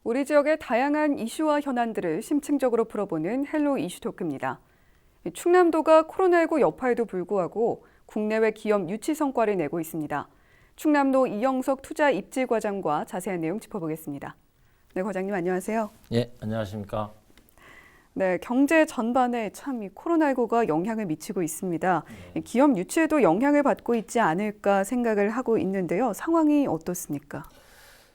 우리 지역의 다양한 이슈와 현안들을 심층적으로 풀어보는 헬로 이슈 토크입니다. 충남도가 코로나19 여파에도 불구하고 국내외 기업 유치 성과를 내고 있습니다. 충남도 이영석 투자입지과장과 자세한 내용 짚어보겠습니다. 네, 과장님 안녕하세요. 예, 안녕하십니까. 네, 경제 전반에 참 이 코로나19가 영향을 미치고 있습니다. 기업 유치에도 영향을 받고 있지 않을까 생각을 하고 있는데요. 상황이 어떻습니까?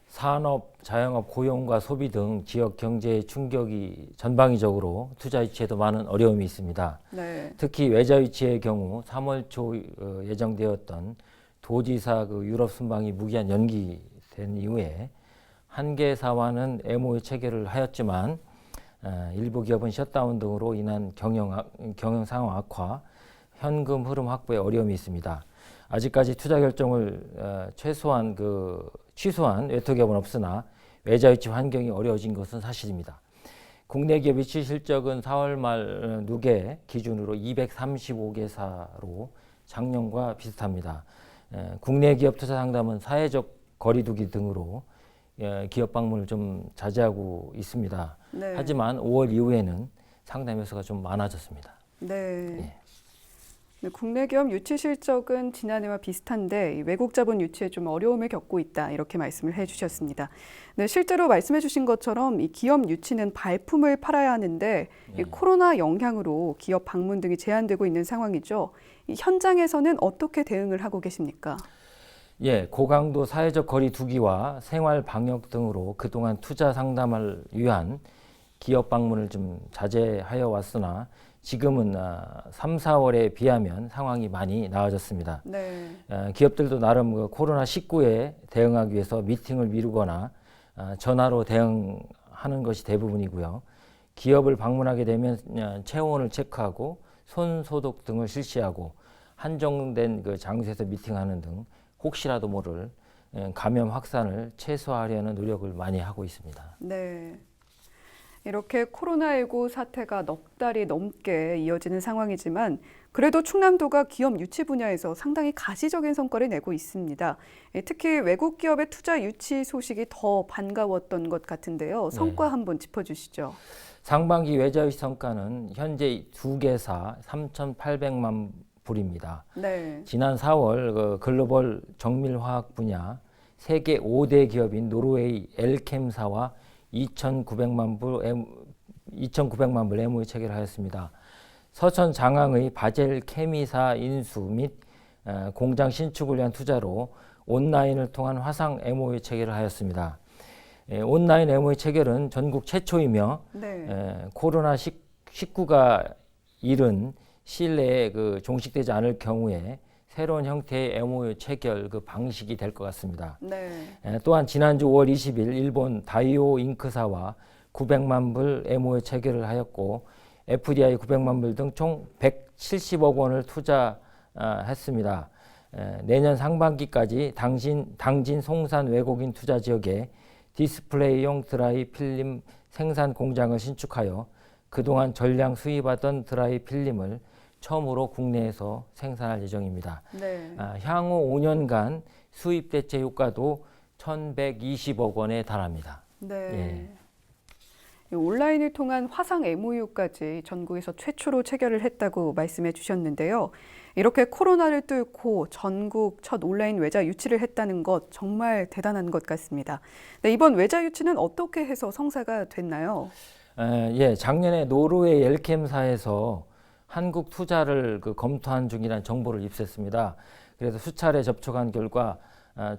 산업, 자영업, 고용과 소비 등 지역 경제의 충격이 전방위적으로 투자 유치에도 많은 어려움이 있습니다. 네. 특히 외자 유치의 경우 3월 초 예정되었던 도지사 유럽 순방이 무기한 연기된 이후에 한 개사와는 MOU 체결을 하였지만 일부 기업은 셧다운 등으로 인한 경영 상황 악화, 현금 흐름 확보에 어려움이 있습니다. 아직까지 투자 결정을 취소한 외토 기업은 없으나 외자 유치 환경이 어려워진 것은 사실입니다. 국내 기업 유치 실적은 4월 말 누계 기준으로 235개사로 작년과 비슷합니다. 국내 기업 투자 상담은 사회적 거리두기 등으로 기업 방문을 좀 자제하고 있습니다. 네. 하지만 5월 이후에는 상담 횟수가 좀 많아졌습니다. 네. 예. 네, 국내 기업 유치 실적은 지난해와 비슷한데 외국 자본 유치에 좀 어려움을 겪고 있다 이렇게 말씀을 해주셨습니다. 네, 실제로 말씀해주신 것처럼 이 기업 유치는 발품을 팔아야 하는데 이 코로나 영향으로 기업 방문 등이 제한되고 있는 상황이죠. 이 현장에서는 어떻게 대응을 하고 계십니까? 예, 고강도 사회적 거리 두기와 생활 방역 등으로 그동안 투자 상담을 위한 기업 방문을 좀 자제하여 왔으나 지금은 3, 4월에 비하면 상황이 많이 나아졌습니다. 네. 기업들도 나름 코로나19에 대응하기 위해서 미팅을 미루거나 전화로 대응하는 것이 대부분이고요. 기업을 방문하게 되면 체온을 체크하고 손 소독 등을 실시하고 한정된 장소에서 미팅하는 등 혹시라도 모를 감염 확산을 최소화하려는 노력을 많이 하고 있습니다. 네. 이렇게 코로나19 사태가 넉 달이 넘게 이어지는 상황이지만 그래도 충남도가 기업 유치 분야에서 상당히 가시적인 성과를 내고 있습니다. 특히 외국 기업의 투자 유치 소식이 더 반가웠던 것 같은데요. 성과 한번 짚어주시죠. 상반기 외자 유치 성과는 현재 2개사 3,800만 불입니다. 네. 지난 4월 글로벌 정밀화학 분야 세계 5대 기업인 노르웨이 엘캠사와 2,900만 불 MOU 체결을 하였습니다. 서천 장항의 바젤 케미사 인수 및 공장 신축을 위한 투자로 온라인을 통한 화상 MOU 체결을 하였습니다. 온라인 MOU 체결은 전국 최초이며 네. 코로나19가 이른 시일 내에 종식되지 않을 경우에 새로운 형태의 MOU 체결 방식이 될 것 같습니다. 네. 또한 지난주 5월 20일 일본 다이오 잉크사와 900만 불 MOU 체결을 하였고 FDI 900만 불 등 총 170억 원을 투자했습니다. 내년 상반기까지 당진 송산 외국인 투자 지역에 디스플레이용 드라이 필름 생산 공장을 신축하여 그동안 전량 수입하던 드라이 필름을 처음으로 국내에서 생산할 예정입니다. 네. 향후 5년간 수입 대체 효과도 1,120억 원에 달합니다. 네. 온라인을 통한 화상 MOU까지 전국에서 최초로 체결을 했다고 말씀해 주셨는데요. 이렇게 코로나를 뚫고 전국 첫 온라인 외자 유치를 했다는 것 정말 대단한 것 같습니다. 네, 이번 외자 유치는 어떻게 해서 성사가 됐나요? 작년에 노르웨이 엘캠사에서 한국 투자를 검토한 중이라는 정보를 입수했습니다. 그래서 수차례 접촉한 결과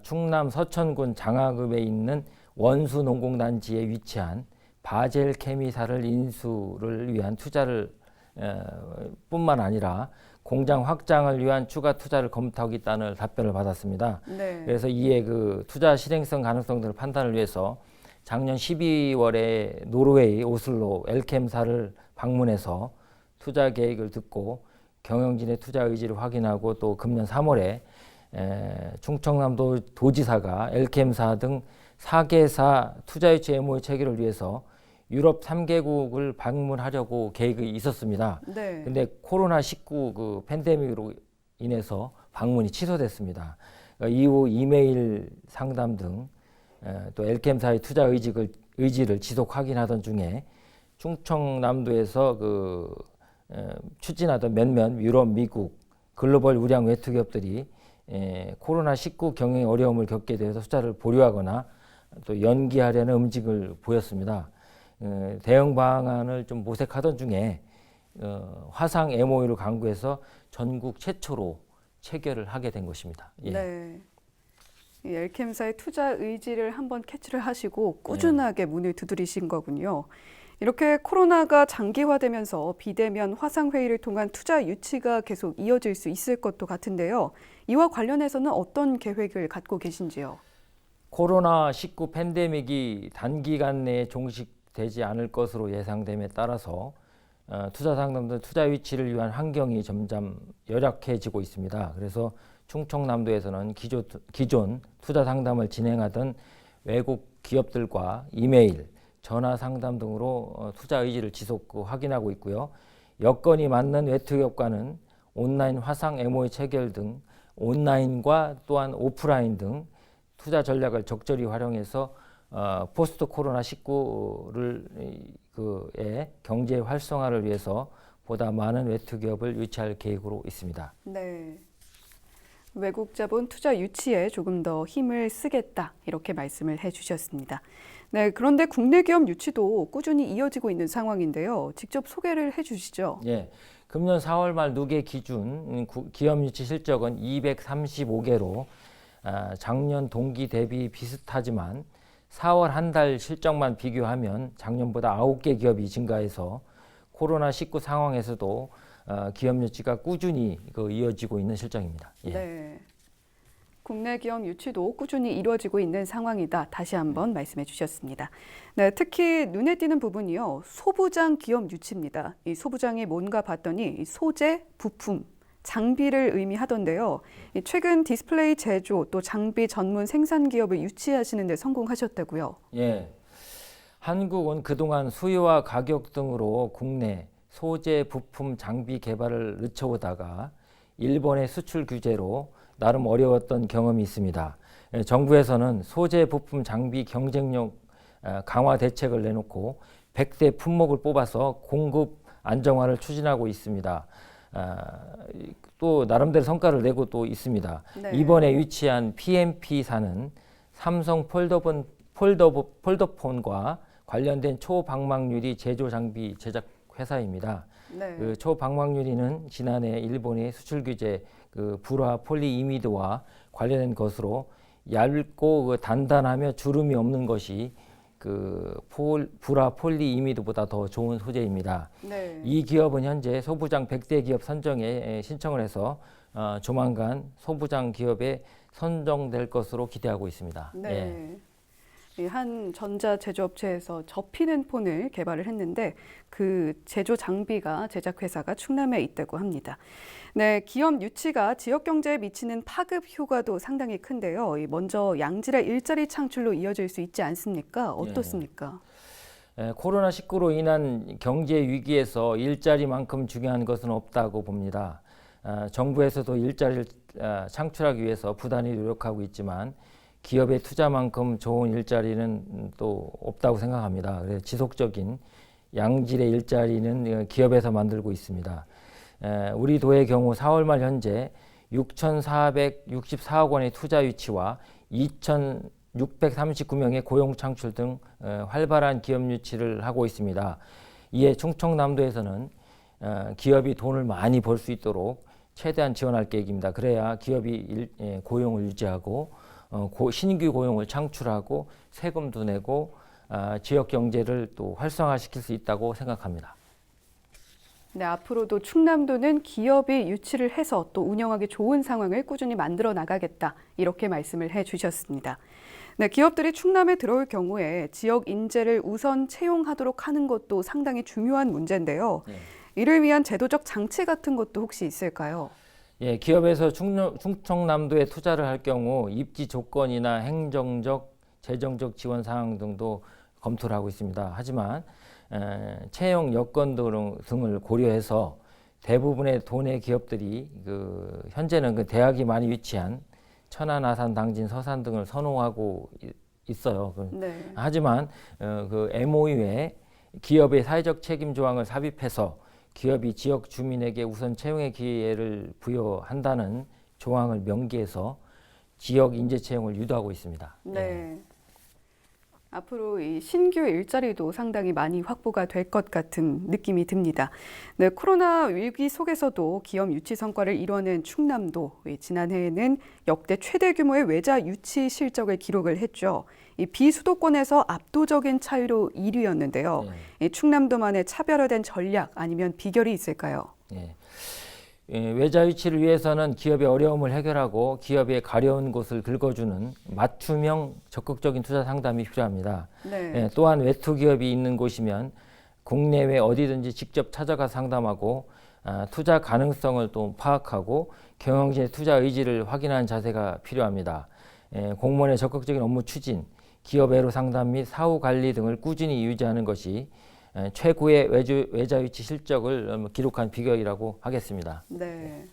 충남 서천군 장하읍에 있는 원수 농공단지에 위치한 바젤 케미사를 인수를 위한 투자를 뿐만 아니라 공장 확장을 위한 추가 투자를 검토하겠다는 답변을 받았습니다. 네. 그래서 이에 투자 실행성 가능성 등을 판단을 위해서 작년 12월에 노르웨이 오슬로 엘캠사를 방문해서 투자 계획을 듣고 경영진의 투자 의지를 확인하고 또 금년 3월에 충청남도 도지사가 엘캠사 등 4개사 투자 유치 MOU 체결을 위해서 유럽 3개국을 방문하려고 계획이 있었습니다. 네. 근데 코로나19 팬데믹으로 인해서 방문이 취소됐습니다. 이후 이메일 상담 등 또 엘캠사의 투자 의지를 지속 확인하던 중에 충청남도에서 추진하던 몇몇 유럽, 미국 글로벌 우량 외투 기업들이 코로나19 경영 어려움을 겪게 되어서 투자를 보류하거나 또 연기하려는 움직임을 보였습니다. 대응 방안을 좀 모색하던 중에 화상 MOU를 강구해서 전국 최초로 체결을 하게 된 것입니다. 예. 네. 이 엘캠사의 투자 의지를 한번 캐치를 하시고 꾸준하게 문을 두드리신 거군요. 이렇게 코로나가 장기화되면서 비대면 화상회의를 통한 투자 유치가 계속 이어질 수 있을 것도 같은데요. 이와 관련해서는 어떤 계획을 갖고 계신지요? 코로나19 팬데믹이 단기간 내에 종식되지 않을 것으로 예상됨에 따라서 투자 상담들 투자 유치를 위한 환경이 점점 열악해지고 있습니다. 그래서 충청남도에서는 기존 투자 상담을 진행하던 외국 기업들과 이메일, 전화 상담 등으로 투자 의지를 지속 확인하고 있고요. 여건이 맞는 외투 기업과는 온라인 화상 MOU 체결 등 온라인과 또한 오프라인 등 투자 전략을 적절히 활용해서 포스트 코로나 19를 경제 활성화를 위해서 보다 많은 외투 기업을 유치할 계획으로 있습니다. 네. 외국 자본 투자 유치에 조금 더 힘을 쓰겠다 이렇게 말씀을 해주셨습니다. 네, 그런데 국내 기업 유치도 꾸준히 이어지고 있는 상황인데요. 직접 소개를 해주시죠. 예, 금년 4월 말 누계 기준 기업 유치 실적은 235개로 작년 동기 대비 비슷하지만 4월 한 달 실적만 비교하면 작년보다 9개 기업이 증가해서 코로나19 상황에서도 기업 유치가 꾸준히 이어지고 있는 실정입니다. 예. 네. 국내 기업 유치도 꾸준히 이루어지고 있는 상황이다. 다시 한번 말씀해 주셨습니다. 네, 특히 눈에 띄는 부분이요. 소부장 기업 유치입니다. 이 소부장이 뭔가 봤더니 이 소재, 부품, 장비를 의미하던데요. 최근 디스플레이 제조 또 장비 전문 생산 기업을 유치하시는 데 성공하셨다고요. 예. 한국은 그동안 수요와 가격 등으로 국내 소재, 부품, 장비 개발을 늦춰오다가 일본의 수출 규제로 나름 어려웠던 경험이 있습니다. 정부에서는 소재, 부품, 장비 경쟁력 강화 대책을 내놓고 100대 품목을 뽑아서 공급 안정화를 추진하고 있습니다. 또 나름대로 성과를 내고 또 있습니다. 네. 이번에 유치한 PMP사는 삼성 폴더폰과 관련된 초방막 유리 제조 장비 제작 회사입니다. 네. 초방막 유리는 지난해 일본의 수출 규제 불화 폴리이미드와 관련된 것으로 얇고 단단하며 주름이 없는 것이 불화 폴리이미드보다 더 좋은 소재입니다. 네. 이 기업은 현재 소부장 100대 기업 선정에 신청을 해서 조만간 소부장 기업에 선정될 것으로 기대하고 있습니다. 네. 예. 이 한 전자 제조업체에서 접히는 폰을 개발을 했는데 그 제조 장비가 제작 회사가 충남에 있다고 합니다. 네, 기업 유치가 지역 경제에 미치는 파급 효과도 상당히 큰데요. 먼저 양질의 일자리 창출로 이어질 수 있지 않습니까? 어떻습니까? 코로나19로 인한 경제 위기에서 일자리만큼 중요한 것은 없다고 봅니다. 정부에서도 일자리를 창출하기 위해서 부단히 노력하고 있지만 기업의 투자만큼 좋은 일자리는 또 없다고 생각합니다. 그래서 지속적인 양질의 일자리는 기업에서 만들고 있습니다. 우리 도의 경우 4월 말 현재 6,464억 원의 투자 유치와 2,639명의 고용 창출 등 활발한 기업 유치를 하고 있습니다. 이에 충청남도에서는 기업이 돈을 많이 벌 수 있도록 최대한 지원할 계획입니다. 그래야 기업이 고용을 유지하고 신규 고용을 창출하고 세금도 내고 지역 경제를 또 활성화시킬 수 있다고 생각합니다. 네, 앞으로도 충남도는 기업이 유치를 해서 또 운영하기 좋은 상황을 꾸준히 만들어 나가겠다. 이렇게 말씀을 해 주셨습니다. 네, 기업들이 충남에 들어올 경우에 지역 인재를 우선 채용하도록 하는 것도 상당히 중요한 문제인데요. 네. 이를 위한 제도적 장치 같은 것도 혹시 있을까요? 예, 기업에서 충청남도에 투자를 할 경우 입지 조건이나 행정적, 재정적 지원 사항 등도 검토를 하고 있습니다. 하지만 채용 여건 등을 고려해서 대부분의 도내 기업들이 현재는 대학이 많이 위치한 천안, 아산, 당진, 서산 등을 선호하고 있어요. 네. 하지만 그 MOU에 기업의 사회적 책임 조항을 삽입해서 기업이 지역 주민에게 우선 채용의 기회를 부여한다는 조항을 명기해서 지역 인재 채용을 유도하고 있습니다. 네. 앞으로 이 신규 일자리도 상당히 많이 확보가 될 것 같은 느낌이 듭니다. 네, 코로나 위기 속에서도 기업 유치 성과를 이뤄낸 충남도 지난해에는 역대 최대 규모의 외자 유치 실적을 기록을 했죠. 이 비수도권에서 압도적인 차이로 1위였는데요. 이 충남도만의 차별화된 전략 아니면 비결이 있을까요? 예. 외자 유치를 위해서는 기업의 어려움을 해결하고 기업의 가려운 곳을 긁어주는 맞춤형 적극적인 투자 상담이 필요합니다. 네. 또한 외투 기업이 있는 곳이면 국내외 어디든지 직접 찾아가 상담하고 투자 가능성을 또 파악하고 경영진의 투자 의지를 확인하는 자세가 필요합니다. 공무원의 적극적인 업무 추진, 기업 애로 상담 및 사후 관리 등을 꾸준히 유지하는 것이 최고의 외자 유치 실적을 기록한 비결이라고 하겠습니다. 네.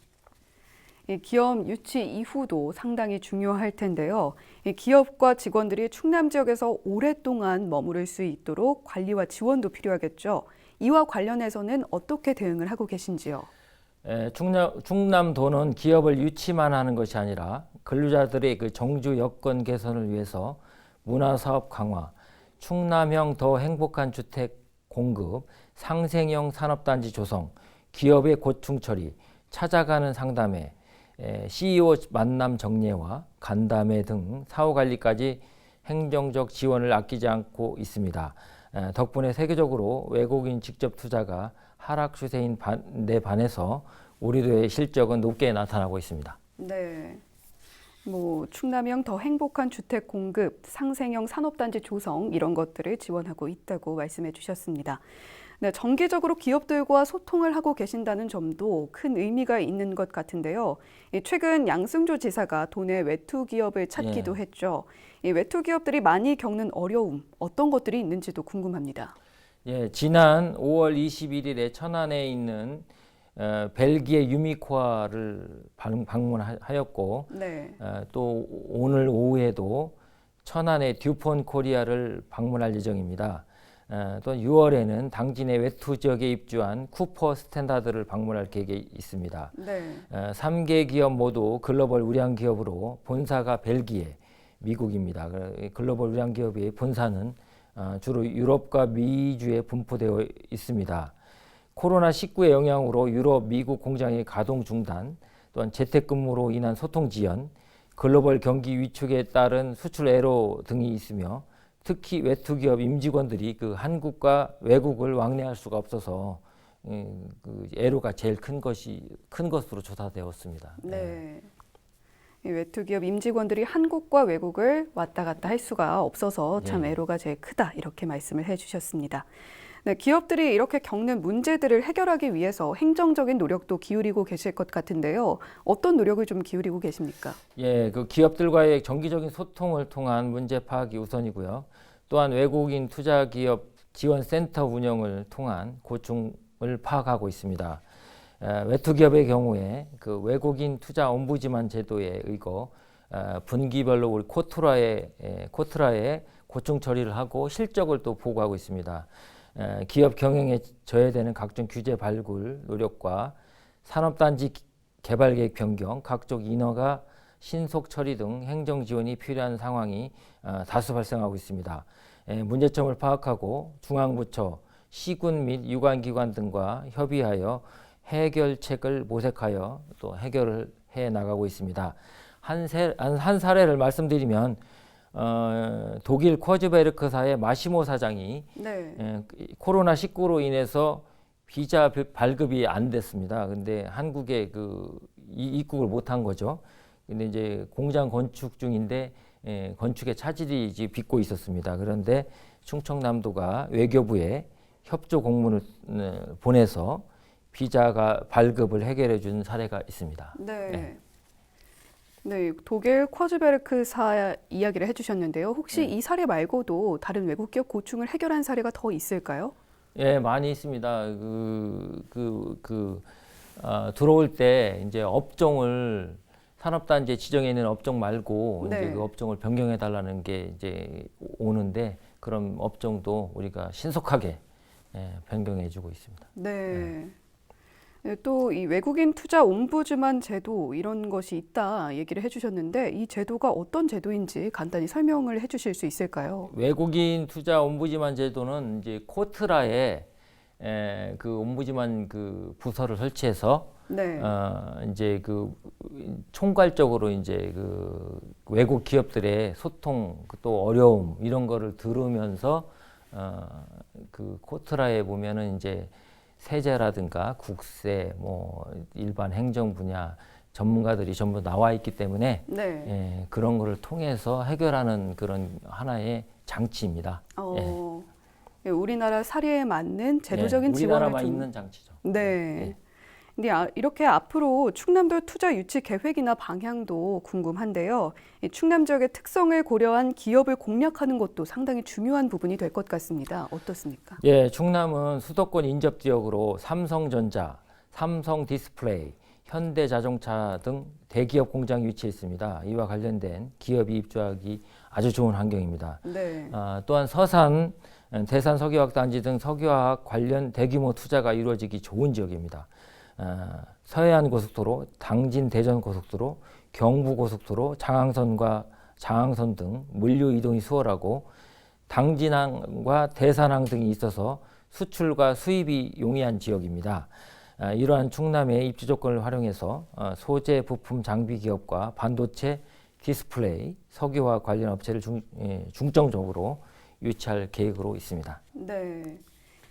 이 기업 유치 이후도 상당히 중요할 텐데요. 이 기업과 직원들이 충남 지역에서 오랫동안 머무를 수 있도록 관리와 지원도 필요하겠죠. 이와 관련해서는 어떻게 대응을 하고 계신지요? 충남도는 기업을 유치만 하는 것이 아니라 근로자들의 그 정주 여건 개선을 위해서 문화사업 강화, 충남형 더 행복한 주택 공급, 상생형 산업단지 조성, 기업의 고충 처리, 찾아가는 상담회, CEO 만남 정례와 간담회 등 사후관리까지 행정적 지원을 아끼지 않고 있습니다. 덕분에 세계적으로 외국인 직접 투자가 하락 추세인 데 반해서 우리도의 실적은 높게 나타나고 있습니다. 네. 충남형 더 행복한 주택 공급, 상생형 산업단지 조성 이런 것들을 지원하고 있다고 말씀해 주셨습니다. 네, 정기적으로 기업들과 소통을 하고 계신다는 점도 큰 의미가 있는 것 같은데요. 최근 양승조 지사가 도내 외투 기업을 찾기도 했죠. 이 외투 기업들이 많이 겪는 어려움, 어떤 것들이 있는지도 궁금합니다. 지난 5월 21일에 천안에 있는 벨기에 유미코아를 방문하였고 네. 또 오늘 오후에도 천안의 듀폰 코리아를 방문할 예정입니다. 또 6월에는 당진의 외투 지역에 입주한 쿠퍼 스탠다드를 방문할 계획이 있습니다. 네. 3개 기업 모두 글로벌 우량 기업으로 본사가 벨기에, 미국입니다. 글로벌 우량 기업의 본사는 주로 유럽과 미주에 분포되어 있습니다. 코로나19의 영향으로 유럽, 미국 공장의 가동 중단, 또한 재택근무로 인한 소통 지연, 글로벌 경기 위축에 따른 수출 애로 등이 있으며 특히 외투 기업 임직원들이 그 한국과 외국을 왕래할 수가 없어서 그 애로가 제일 큰 것으로 조사되었습니다. 네. 이 외투 기업 임직원들이 한국과 외국을 왔다 갔다 할 수가 없어서 참 애로가 제일 크다 이렇게 말씀을 해주셨습니다. 네, 기업들이 이렇게 겪는 문제들을 해결하기 위해서 행정적인 노력도 기울이고 계실 것 같은데요. 어떤 노력을 좀 기울이고 계십니까? 그 기업들과의 정기적인 소통을 통한 문제 파악이 우선이고요. 또한 외국인 투자 기업 지원 센터 운영을 통한 고충을 파악하고 있습니다. 외투 기업의 경우에 그 외국인 투자 옴부지만 제도에 의거 분기별로 우리 코트라에 고충 처리를 하고 실적을 또 보고하고 있습니다. 기업 경영에 저해되는 각종 규제 발굴 노력과 산업단지 개발 계획 변경, 각종 인허가 신속 처리 등 행정 지원이 필요한 상황이 다수 발생하고 있습니다. 문제점을 파악하고 중앙부처, 시군 및 유관기관 등과 협의하여 해결책을 모색하여 또 해결을 해 나가고 있습니다. 한 사례를 말씀드리면 독일 쿼즈베르크사의 마시모 사장이 코로나19로 인해서 비자 발급이 안 됐습니다. 근데 한국에 입국을 못한 거죠. 근데 이제 공장 건축 중인데 건축에 차질이 이제 빚고 있었습니다. 그런데 충청남도가 외교부에 협조 공문을 보내서 비자가 발급을 해결해 준 사례가 있습니다. 네, 독일 쿼즈베르크사 이야기를 해주셨는데요. 혹시 이 사례 말고도 다른 외국 기업 고충을 해결한 사례가 더 있을까요? 많이 있습니다. 들어올 때 이제 업종을 산업단지에 지정해 있는 업종 말고 네. 이제 그 업종을 변경해 달라는 게 이제 오는데 그런 업종도 우리가 신속하게 변경해 주고 있습니다. 네. 또 이 외국인 투자 옴부즈만 제도 이런 것이 있다 얘기를 해주셨는데 이 제도가 어떤 제도인지 간단히 설명을 해주실 수 있을까요? 외국인 투자 옴부지만 제도는 이제 코트라에 그 옴부지만 그 부서를 설치해서 네. 이제 그 총괄적으로 이제 그 외국 기업들의 소통 또 어려움 이런 거를 들으면서 그 코트라에 보면은 이제 세제라든가 국세 뭐 일반 행정 분야 전문가들이 전부 나와 있기 때문에 네. 그런 거를 통해서 해결하는 그런 하나의 장치입니다. 우리나라 사례에 맞는 제도적인 지원을 우리나라만 좀. 있는 장치죠. 네. 근데 이렇게 앞으로 충남도 투자 유치 계획이나 방향도 궁금한데요. 이 충남 지역의 특성을 고려한 기업을 공략하는 것도 상당히 중요한 부분이 될 것 같습니다. 어떻습니까? 예, 충남은 수도권 인접 지역으로 삼성전자, 삼성디스플레이, 현대자동차 등 대기업 공장이 위치해 있습니다. 이와 관련된 기업이 입주하기 아주 좋은 환경입니다. 네. 또한 서산, 대산 석유화학단지 등 석유화학 관련 대규모 투자가 이루어지기 좋은 지역입니다. 서해안 고속도로, 당진 대전 고속도로, 경부 고속도로, 장항선 등 물류 이동이 수월하고 당진항과 대산항 등이 있어서 수출과 수입이 용이한 지역입니다. 이러한 충남의 입지 조건을 활용해서 소재, 부품, 장비 기업과 반도체, 디스플레이, 석유화학 관련 업체를 중점적으로 유치할 계획으로 있습니다. 네.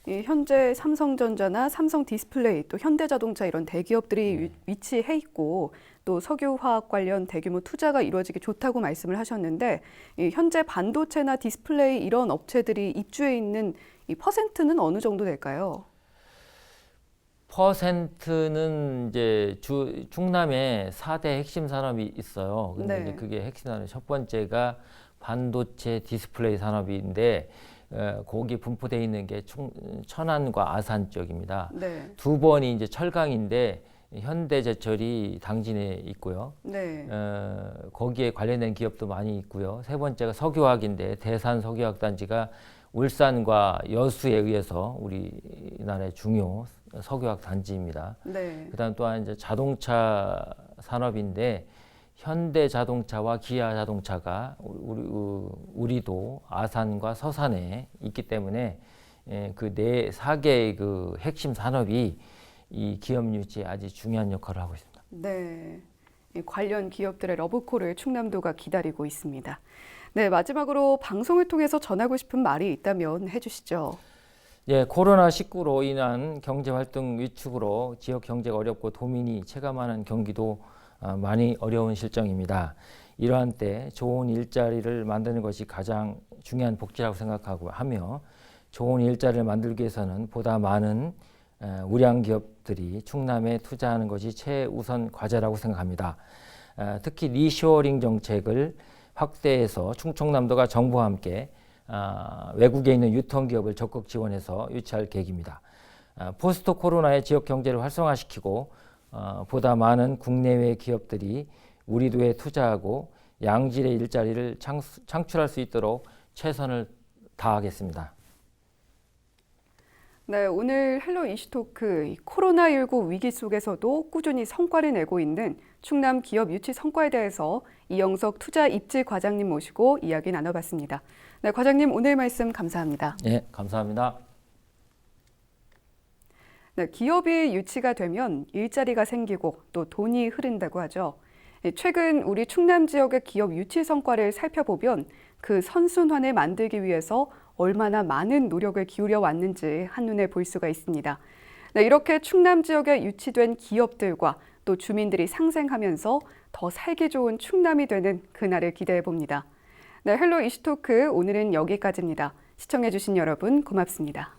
이 현재 삼성전자나 삼성디스플레이 또 현대자동차 이런 대기업들이 위치해 있고 또 석유화학 관련 대규모 투자가 이루어지기 좋다고 말씀을 하셨는데 이 현재 반도체나 디스플레이 이런 업체들이 입주해 있는 이 퍼센트는 어느 정도 될까요? 퍼센트는 이제 충남에 4대 핵심 산업이 있어요. 근데 네. 이제 그게 핵심 산업 첫 번째가 반도체 디스플레이 산업인데 거기 분포되어 있는 게 천안과 아산 지역입니다. 네. 두 번이 이제 철강인데 현대제철이 당진에 있고요. 네. 거기에 관련된 기업도 많이 있고요. 세 번째가 석유화학인데 대산 석유화학단지가 울산과 여수에 의해서 우리나라의 중요 석유화학 단지입니다. 네. 그다음 또한 이제 자동차 산업인데 현대자동차와 기아자동차가 우리도 아산과 서산에 있기 때문에 그 4개의 그 핵심 산업이 이 기업 유치에 아주 중요한 역할을 하고 있습니다. 네. 이 관련 기업들의 러브콜을 충남도가 기다리고 있습니다. 네, 마지막으로 방송을 통해서 전하고 싶은 말이 있다면 해주시죠. 예, 코로나19로 인한 경제활동 위축으로 지역 경제가 어렵고 도민이 체감하는 경기도 많이 어려운 실정입니다. 이러한 때 좋은 일자리를 만드는 것이 가장 중요한 복지라고 생각하고 하며 좋은 일자리를 만들기 위해서는 보다 많은 우량 기업들이 충남에 투자하는 것이 최우선 과제라고 생각합니다. 특히 리쇼어링 정책을 확대해서 충청남도가 정부와 함께 외국에 있는 유통기업을 적극 지원해서 유치할 계획입니다. 포스트 코로나의 지역 경제를 활성화시키고 보다 많은 국내외 기업들이 우리도에 투자하고 양질의 일자리를 창출할 수 있도록 최선을 다하겠습니다. 네, 오늘 헬로 이슈토크 코로나19 위기 속에서도 꾸준히 성과를 내고 있는 충남 기업 유치 성과에 대해서 이영석 투자 입지 과장님 모시고 이야기 나눠봤습니다. 네, 과장님 오늘 말씀 감사합니다. 네, 감사합니다. 네, 기업이 유치가 되면 일자리가 생기고 또 돈이 흐른다고 하죠. 최근 우리 충남 지역의 기업 유치 성과를 살펴보면 그 선순환을 만들기 위해서 얼마나 많은 노력을 기울여 왔는지 한눈에 볼 수가 있습니다. 네, 이렇게 충남 지역에 유치된 기업들과 또 주민들이 상생하면서 더 살기 좋은 충남이 되는 그날을 기대해 봅니다. 네, 헬로 이슈토크 오늘은 여기까지입니다. 시청해 주신 여러분 고맙습니다.